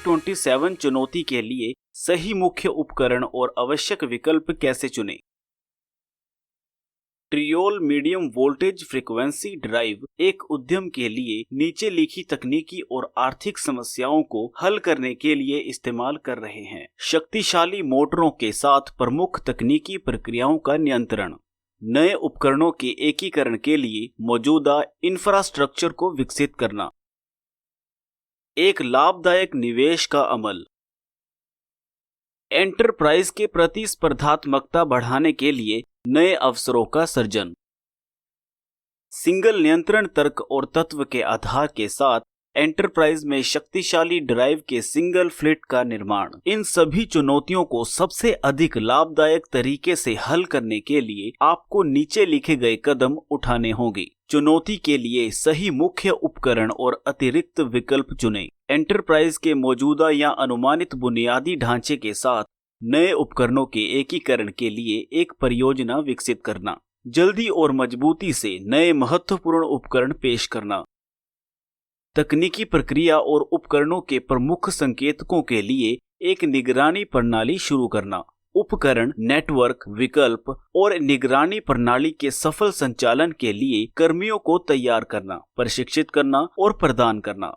AT27 चुनौती के लिए सही मुख्य उपकरण और आवश्यक विकल्प कैसे चुनें? ट्रियोल मीडियम वोल्टेज फ्रीक्वेंसी ड्राइव एक उद्यम के लिए नीचे लिखी तकनीकी और आर्थिक समस्याओं को हल करने के लिए इस्तेमाल कर रहे हैं। शक्तिशाली मोटरों के साथ प्रमुख तकनीकी प्रक्रियाओं का नियंत्रण, नए उपकरणों के एकीकरण के लिए मौजूदा इंफ्रास्ट्रक्चर को विकसित करना, एक लाभदायक निवेश का अमल, एंटरप्राइज के प्रति स्पर्धात्मकता बढ़ाने के लिए नए अवसरों का सृजन, सिंगल नियंत्रण तर्क और तत्व के आधार के साथ एंटरप्राइज में शक्तिशाली ड्राइव के सिंगल फ्लिट का निर्माण। इन सभी चुनौतियों को सबसे अधिक लाभदायक तरीके से हल करने के लिए आपको नीचे लिखे गए कदम उठाने होंगे। चुनौती के लिए सही मुख्य उपकरण और अतिरिक्त विकल्प चुनें। एंटरप्राइज के मौजूदा या अनुमानित बुनियादी ढांचे के साथ नए उपकरणों के एकीकरण के लिए एक परियोजना विकसित करना, जल्दी और मजबूती से नए महत्वपूर्ण उपकरण पेश करना, तकनीकी प्रक्रिया और उपकरणों के प्रमुख संकेतकों के लिए एक निगरानी प्रणाली शुरू करना, उपकरण, नेटवर्क, विकल्प और निगरानी प्रणाली के सफल संचालन के लिए कर्मियों को तैयार करना, प्रशिक्षित करना और प्रदान करना।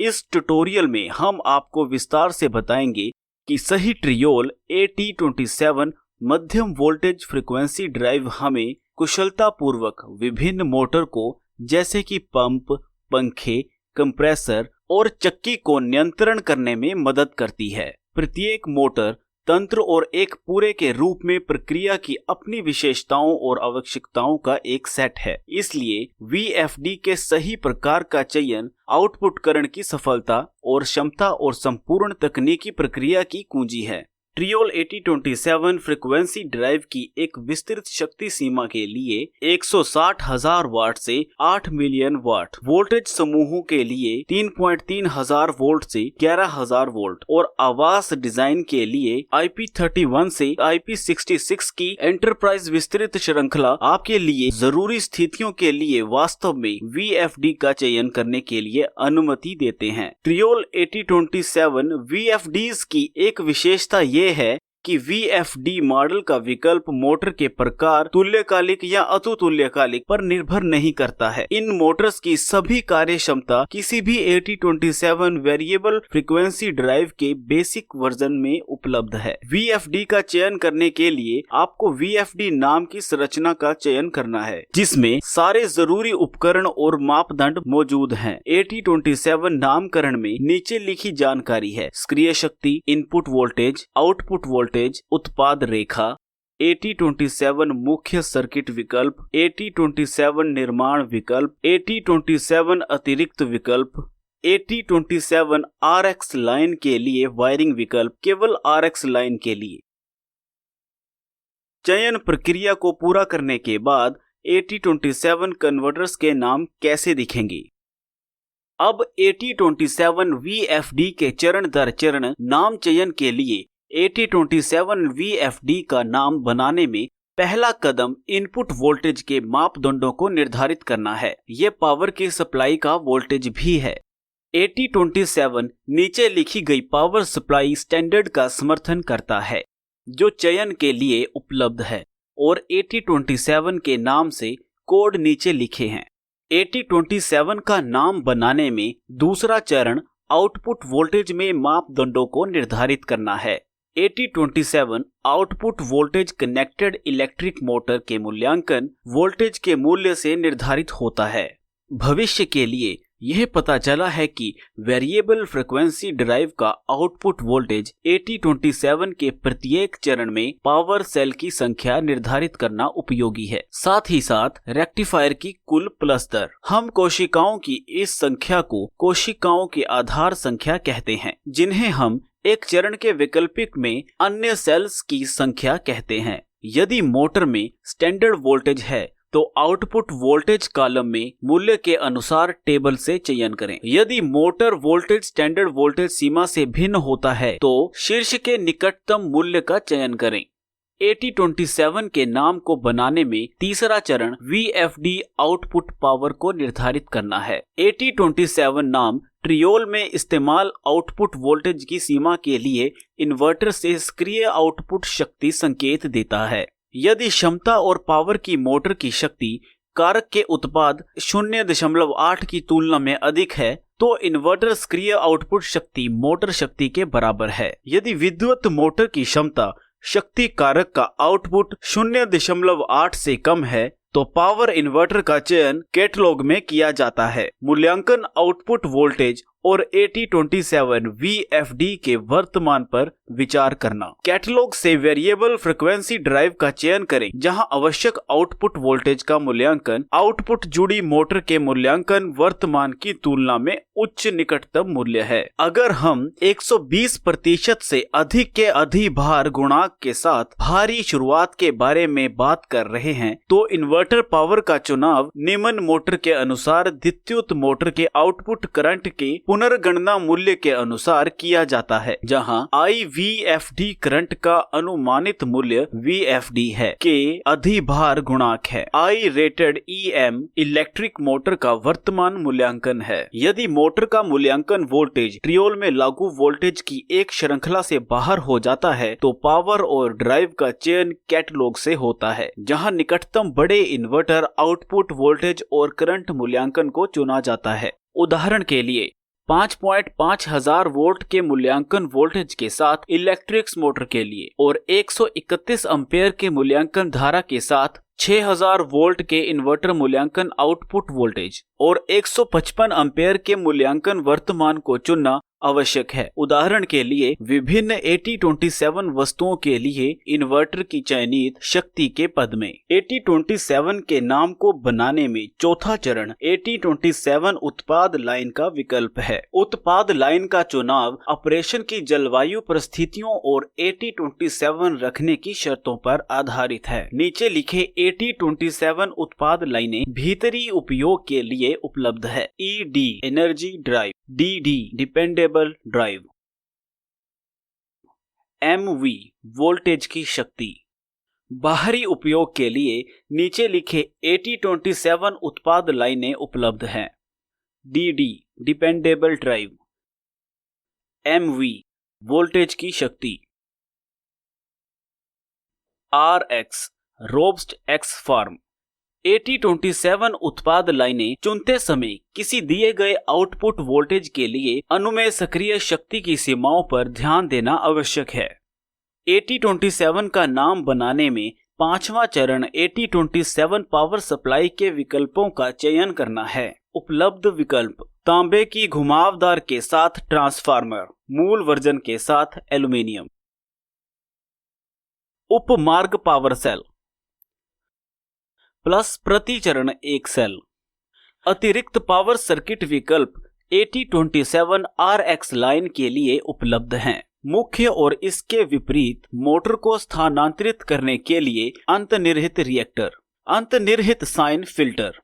इस ट्यूटोरियल में हम आपको विस्तार से बताएंगे कि सही ट्रियोल AT27 मध्यम वोल्टेज फ्रीक्वेंसी ड्राइव हमें कुशलतापूर्वक विभिन्न मोटर को जैसे कि पंप, पंखे, कंप्रेसर और चक्की को नियंत्रण करने में मदद करती है। प्रत्येक मोटर तंत्र और एक पूरे के रूप में प्रक्रिया की अपनी विशेषताओं और आवश्यकताओं का एक सेट है। इसलिए VFD के सही प्रकार का चयन आउटपुटकरण की सफलता और क्षमता और संपूर्ण तकनीकी प्रक्रिया की कुंजी है। ट्रियोल AT27 फ्रीक्वेंसी ड्राइव की एक विस्तृत शक्ति सीमा के लिए 160,000 वाट से 8 मिलियन वाट, वोल्टेज समूहों के लिए 3.3 हजार वोल्ट से 11,000 वोल्ट और आवास डिजाइन के लिए IP31 से IP66 की एंटरप्राइज विस्तृत श्रृंखला आपके लिए जरूरी स्थितियों के लिए वास्तव में VFD का चयन करने के लिए अनुमति देते हैं। ट्रियोल AT27 VFDs की एक विशेषता ये है कि VFD मॉडल का विकल्प मोटर के प्रकार, तुल्यकालिक या अतुल्यकालिक पर निर्भर नहीं करता है। इन मोटर्स की सभी कार्य क्षमता किसी भी AT27 वेरिएबल फ्रीक्वेंसी ड्राइव के बेसिक वर्जन में उपलब्ध है। VFD का चयन करने के लिए आपको VFD नाम की संरचना का चयन करना है, जिसमें सारे जरूरी उपकरण और मापदंड मौजूद हैं। AT27 नामकरण में नीचे लिखी जानकारी है: सक्रिय शक्ति, इनपुट वोल्टेज, आउटपुट वोल्टेज, उत्पाद रेखा, AT27 मुख्य सर्किट विकल्प, AT27 निर्माण विकल्प, AT27 अतिरिक्त विकल्प, AT27 RX लाइन के लिए वायरिंग विकल्प, केवल RX लाइन के लिए। चयन प्रक्रिया को पूरा करने के बाद AT27 कन्वर्टर्स के नाम कैसे दिखेंगे? अब AT27 VFD के चरण दर चरण नाम चयन के लिए AT27 VFD का नाम बनाने में पहला कदम इनपुट वोल्टेज के मापदंडों को निर्धारित करना है। यह पावर की सप्लाई का वोल्टेज भी है। AT27 नीचे लिखी गई पावर सप्लाई स्टैंडर्ड का समर्थन करता है जो चयन के लिए उपलब्ध है और AT27 के नाम से कोड नीचे लिखे हैं। AT27 का नाम बनाने में दूसरा चरण आउटपुट वोल्टेज में मापदंडों को निर्धारित करना है। AT27 output voltage connected electric motor के मूल्यांकन वोल्टेज के मूल्य से निर्धारित होता है। भविष्य के लिए यह पता चला है कि वेरिएबल फ्रीक्वेंसी ड्राइव का आउटपुट वोल्टेज AT27 के प्रत्येक चरण में पावर सेल की संख्या निर्धारित करना उपयोगी है। साथ ही साथ रेक्टिफायर की कुल प्लस दर। हम कोशिकाओं की इस संख्या को कोशिकाओं की आधार संख्या कहते हैं, जिन्हें हम एक चरण के वैकल्पिक में अन्य सेल्स की संख्या कहते हैं। यदि मोटर में स्टैंडर्ड वोल्टेज है तो आउटपुट वोल्टेज कॉलम में मूल्य के अनुसार टेबल से चयन करें। यदि मोटर वोल्टेज स्टैंडर्ड वोल्टेज सीमा से भिन्न होता है तो शीर्ष के निकटतम मूल्य का चयन करें। AT27 के नाम को बनाने में तीसरा चरण VFD आउटपुट पावर को निर्धारित करना है। AT27 नाम ट्रियोल में इस्तेमाल आउटपुट वोल्टेज की सीमा के लिए इन्वर्टर से सक्रिय आउटपुट शक्ति संकेत देता है। यदि क्षमता और पावर की मोटर की शक्ति कारक के उत्पाद 0.8 की तुलना में अधिक है तो इन्वर्टर सक्रिय आउटपुट शक्ति मोटर शक्ति के बराबर है। यदि विद्युत मोटर की क्षमता शक्ति कारक का आउटपुट 0.8 से कम है तो पावर इन्वर्टर का चयन कैटलॉग में किया जाता है। मूल्यांकन आउटपुट वोल्टेज और AT27 VFD के वर्तमान पर विचार करना। कैटलॉग से वेरिएबल फ्रीक्वेंसी ड्राइव का चयन करें जहां आवश्यक आउटपुट वोल्टेज का मूल्यांकन आउटपुट जुड़ी मोटर के मूल्यांकन वर्तमान की तुलना में उच्च निकटतम मूल्य है। अगर हम 120% से अधिक के अधिभार गुणांक के साथ भारी शुरुआत के बारे में बात कर रहे हैं तो इन्वर्टर पावर का चुनाव निम्न मोटर के अनुसार विद्युत मोटर के आउटपुट करंट के पुनर्गणना मूल्य के अनुसार किया जाता है, जहां IVFD करंट का अनुमानित मूल्य VFD है के अधिभार गुणांक है। I rated EM electric motor का वर्तमान मूल्यांकन है। यदि मोटर का मूल्यांकन वोल्टेज ट्रियोल में लागू वोल्टेज की एक श्रृंखला से बाहर हो जाता है तो पावर और ड्राइव का चयन कैटलॉग से होता है, जहां निकटतम बड़े इन्वर्टर आउटपुट वोल्टेज और करंट मूल्यांकन को चुना जाता है। उदाहरण के लिए 5.5 हजार वोल्ट के मूल्यांकन वोल्टेज के साथ इलेक्ट्रिक्स मोटर के लिए और 131 एम्पेयर के मूल्यांकन धारा के साथ 6000 वोल्ट के इन्वर्टर मूल्यांकन आउटपुट वोल्टेज और 155 एम्पेयर के मूल्यांकन वर्तमान को चुनना आवश्यक है। उदाहरण के लिए विभिन्न AT27 वस्तुओं के लिए इन्वर्टर की चयनित शक्ति के पद में। AT27 के नाम को बनाने में चौथा चरण AT27 उत्पाद लाइन का विकल्प है। उत्पाद लाइन का चुनाव ऑपरेशन की जलवायु परिस्थितियों और AT27 रखने की शर्तों पर आधारित है। नीचे लिखे AT27 उत्पाद लाइनें भीतरी उपयोग के लिए उपलब्ध है। ED energy drive, DD dependable drive, MV voltage की शक्ति। बाहरी उपयोग के लिए नीचे लिखे AT27 उत्पाद लाइनें उपलब्ध हैं। DD dependable drive, MV voltage की शक्ति, RX robust X form. AT27 उत्पाद लाइनें चुनते समय किसी दिए गए आउटपुट वोल्टेज के लिए अनुमेय सक्रिय शक्ति की सीमाओं पर ध्यान देना आवश्यक है। AT27 का नाम बनाने में पांचवा चरण AT27 पावर सप्लाई के विकल्पों का चयन करना है। उपलब्ध विकल्प: तांबे की घुमावदार के साथ ट्रांसफार्मर, मूल वर्जन के साथ एल्यूमीनियम। उपमार्ग पावर सेल प्लस प्रति चरण एक सेल। अतिरिक्त पावर सर्किट विकल्प AT27 RX लाइन के लिए उपलब्ध हैं। मुख्य और इसके विपरीत मोटर को स्थानांतरित करने के लिए अंतर्निहित रिएक्टर, अंतर्निहित साइन फिल्टर।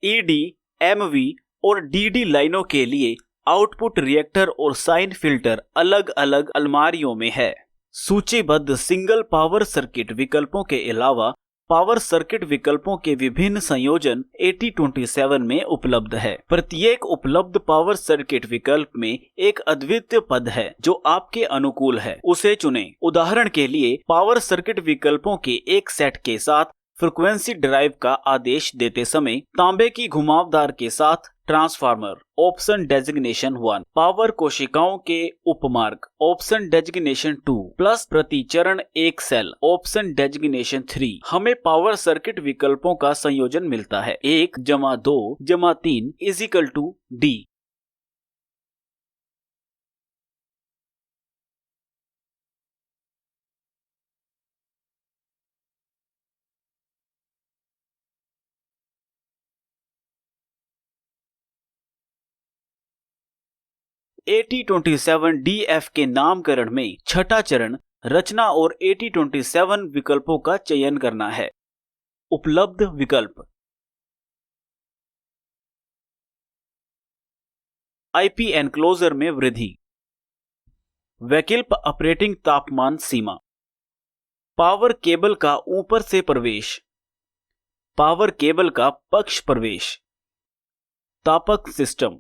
ED, MV और DD लाइनों के लिए आउटपुट रिएक्टर और साइन फिल्टर अलग अलग अलमारियों में है। सूचीबद्ध सिंगल पावर सर्किट विकल्पों के अलावा पावर सर्किट विकल्पों के विभिन्न संयोजन AT27 में उपलब्ध है। प्रत्येक उपलब्ध पावर सर्किट विकल्प में एक अद्वितीय पद है जो आपके अनुकूल है, उसे चुनें। उदाहरण के लिए पावर सर्किट विकल्पों के एक सेट के साथ फ्रीक्वेंसी ड्राइव का आदेश देते समय तांबे की घुमावदार के साथ ट्रांसफार्मर, ऑप्शन डेजिग्नेशन 1। पावर कोशिकाओं के उपमार्ग, ऑप्शन डेजिग्नेशन 2 प्लस प्रति चरण एक सेल, ऑप्शन डेजिग्नेशन 3। हमें पावर सर्किट विकल्पों का संयोजन मिलता है 1 + 2 + 3 = D। AT27 DF के नामकरण में छठा चरण रचना और AT27 विकल्पों का चयन करना है। उपलब्ध विकल्प: IP एनक्लोजर में वृद्धि, वैकल्पिक ऑपरेटिंग तापमान सीमा, पावर केबल का ऊपर से प्रवेश, पावर केबल का पक्ष प्रवेश। तापक सिस्टम,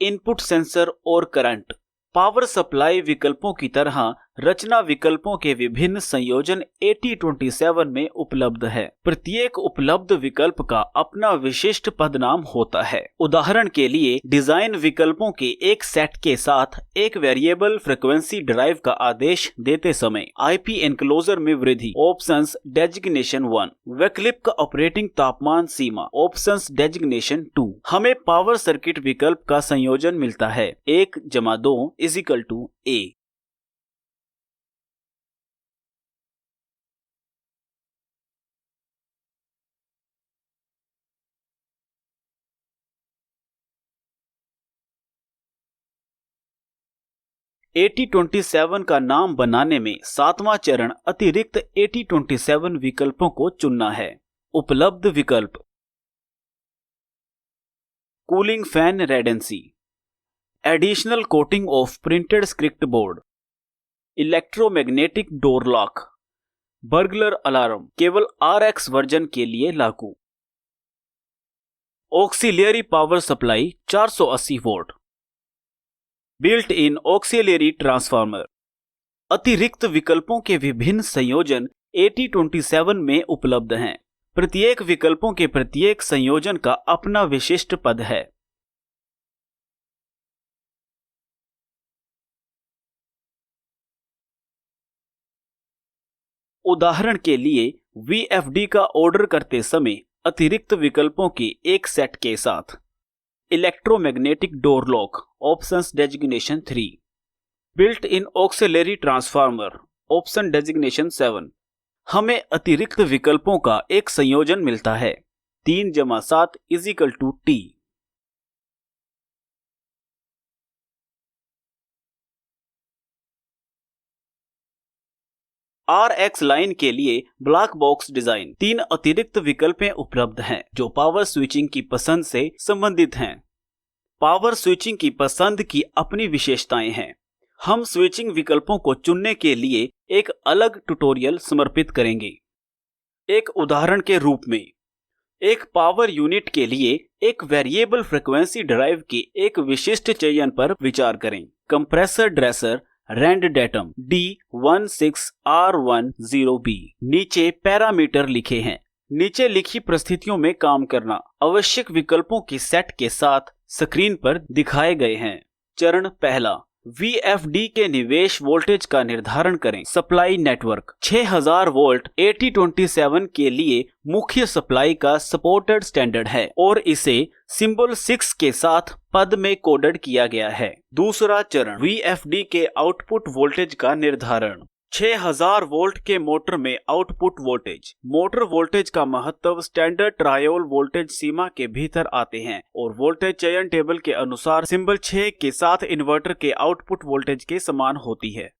इनपुट सेंसर और करंट। पावर सप्लाई विकल्पों की तरह रचना विकल्पों के विभिन्न संयोजन AT27 में उपलब्ध है। प्रत्येक उपलब्ध विकल्प का अपना विशिष्ट पदनाम होता है। उदाहरण के लिए डिजाइन विकल्पों के एक सेट के साथ एक वेरिएबल फ्रीक्वेंसी ड्राइव का आदेश देते समय IP एनक्लोजर में वृद्धि, ऑप्शंस डेजिग्नेशन 1, वैकल्पिक ऑपरेटिंग तापमान सीमा, ऑप्शंस डेजिग्नेशन 2। हमें पावर सर्किट विकल्प का संयोजन मिलता है 1+2 = A। AT27 का नाम बनाने में 7वां चरण अतिरिक्त AT27 विकल्पों को चुनना है। उपलब्ध विकल्प: cooling fan redundancy, additional coating of printed circuit board, electromagnetic door lock, burglar alarm केवल RX वर्जन के लिए लागू। Auxiliary power supply 480 volt, built in auxiliary transformer. अतिरिक्त विकल्पों के विभिन्न संयोजन AT27 में उपलब्ध हैं। प्रत्येक विकल्पों के प्रत्येक संयोजन का अपना विशिष्ट पद है। उदाहरण के लिए VFD का ऑर्डर करते समय अतिरिक्त विकल्पों के एक सेट के साथ electromagnetic door lock, options designation 3, built in auxiliary transformer, option designation 7। हमें अतिरिक्त विकल्पों का एक संयोजन मिलता है 3+7 = T। RX लाइन के लिए ब्लैक बॉक्स डिजाइन। 3 अतिरिक्त विकल्पें उपलब्ध हैं जो पावर स्विचिंग की पसंद से संबंधित हैं। पावर स्विचिंग की पसंद की अपनी विशेषताएं हैं। हम स्विचिंग विकल्पों को चुनने के लिए एक अलग ट्यूटोरियल समर्पित करेंगे। एक उदाहरण के रूप में, एक पावर यूनिट के लिए एक वेरिएबल फ्रीक्वेंसी ड्राइव के एक विशिष्ट चयन पर विचार करें। Compressor Dresser Rand Datum D16R10B। नीचे पैरामीटर लिखे हैं। नीचे लिखी परिस्थितियों में काम करना आवश्यक विकल्पों के सेट के साथ स्क्रीन पर दिखाए गए हैं। चरण पहला, VFD के निवेश वोल्टेज का निर्धारण करें। सप्लाई नेटवर्क 6000 वोल्ट AT27 के लिए मुख्य सप्लाई का सपोर्टेड स्टैंडर्ड है और इसे सिंबल 6 के साथ पद में कोडेड किया गया है। दूसरा चरण, VFD के आउटपुट वोल्टेज का निर्धारण। 6000 वोल्ट के मोटर में आउटपुट वोल्टेज। मोटर वोल्टेज का महत्व स्टैंडर्ड ट्रायोल वोल्टेज सीमा के भीतर आते हैं और वोल्टेज चयन टेबल के अनुसार सिंबल 6 के साथ इन्वर्टर के आउटपुट वोल्टेज के समान होती है।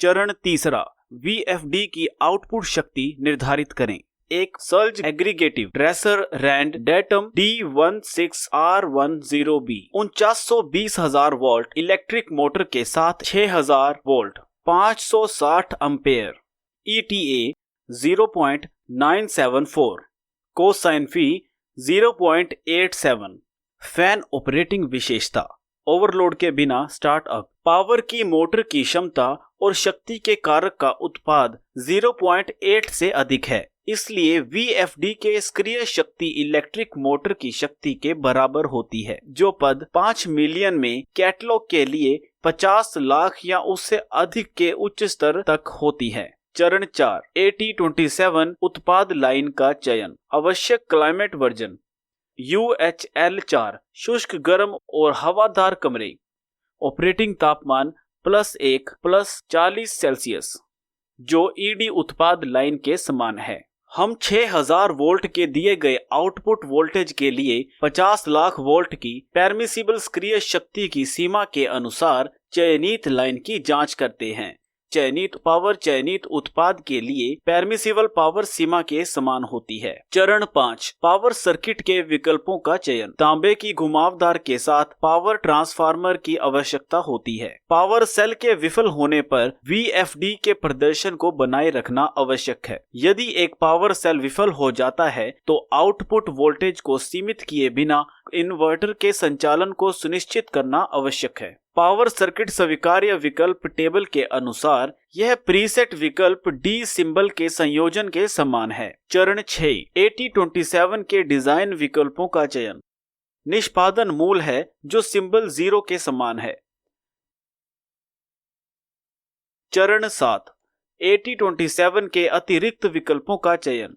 चरण तीसरा, VFD की आउटपुट शक्ति निर्धारित करें। एक सर्ज एग्रीगेटिव Dresser Rand Datum D16R10B 49,000 volt electric motor के साथ 6000 volt 560 ampere ETA 0.974, cosine phi 0.87। Fan operating विशेषता, ओवरलोड के बिना स्टार्टअप। पावर की मोटर की क्षमता और शक्ति के कारक का उत्पाद 0.8 से अधिक है, इसलिए VFD के सक्रिय शक्ति इलेक्ट्रिक मोटर की शक्ति के बराबर होती है, जो पद 5 मिलियन में कैटलॉग के लिए 50 लाख या उससे अधिक के उच्च स्तर तक होती है। चरण 4, AT27 उत्पाद लाइन का चयन। आवश्यक क्लाइमेट वर्जन UHL4 शुष्क गर्म और हवादार कमरे। ऑपरेटिंग तापमान +1 +40 सेल्सियस, जो ED उत्पाद लाइन के समान है। हम 6000 वोल्ट के दिए गए आउटपुट वोल्टेज के लिए 50 लाख वोल्ट की परमिसिबल सक्रिय शक्ति की सीमा के अनुसार चयनित लाइन की जांच करते हैं। पावर चयनित उत्पाद के लिए परमिसिबल पावर सीमा के समान होती है। चरण 5, पावर सर्किट के विकल्पों का चयन। तांबे की घुमावदार के साथ पावर ट्रांसफार्मर की आवश्यकता होती है। पावर सेल के विफल होने पर VFD के प्रदर्शन को बनाए रखना आवश्यक है। यदि एक पावर सेल विफल हो जाता है तो आउटपुट वोल्टेज को सीमित किए बिना इन्वर्टर के संचालन को सुनिश्चित करना आवश्यक है। पावर सर्किट स्वीकार्य विकल्प टेबल के अनुसार यह प्रीसेट विकल्प D सिंबल के संयोजन के समान है। चरण 6, AT27 के डिजाइन विकल्पों का चयन। निष्पादन मूल है जो सिंबल 0 के समान है। चरण 7, AT27 के अतिरिक्त विकल्पों का चयन।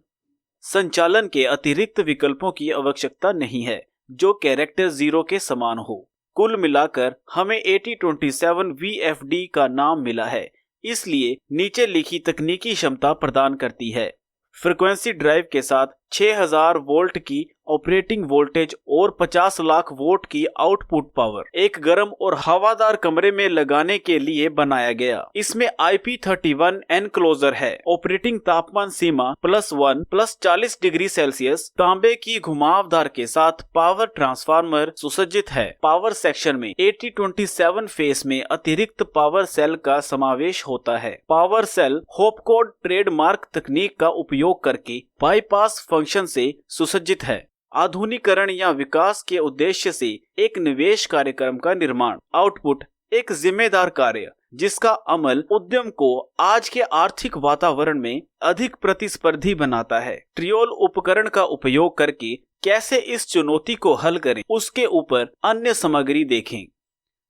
संचालन के अतिरिक्त विकल्पों की आवश्यकता नहीं है जो कैरेक्टर 0 के समान हो। कुल मिलाकर हमें AT27 VFD का नाम मिला है, इसलिए नीचे लिखी तकनीकी क्षमता प्रदान करती है। फ्रीक्वेंसी ड्राइव के साथ 6000 वोल्ट की ऑपरेटिंग वोल्टेज और 50 लाख वोल्ट की आउटपुट पावर एक गर्म और हवादार कमरे में लगाने के लिए बनाया गया। इसमें IP31 एनक्लोजर है। ऑपरेटिंग तापमान सीमा +1 +40 डिग्री सेल्सियस। तांबे की घुमावदार के साथ पावर ट्रांसफार्मर सुसज्जित है। पावर सेक्शन में AT27 फेस में अतिरिक्त पावर सेल का समावेश होता है। पावर सेल होपकोड ट्रेडमार्क तकनीक का उपयोग करके बाईपास फंक्शन से सुसज्जित है। आधुनिकीकरण या विकास के उद्देश्य से एक निवेश कार्यक्रम का निर्माण। आउटपुट एक जिम्मेदार कार्य जिसका अमल उद्यम को आज के आर्थिक वातावरण में अधिक प्रतिस्पर्धी बनाता है। ट्रियोल उपकरण का उपयोग करके कैसे इस चुनौती को हल करें उसके ऊपर अन्य सामग्री देखें।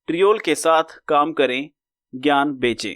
ट्रियोल के साथ काम करें, ज्ञान बेचें।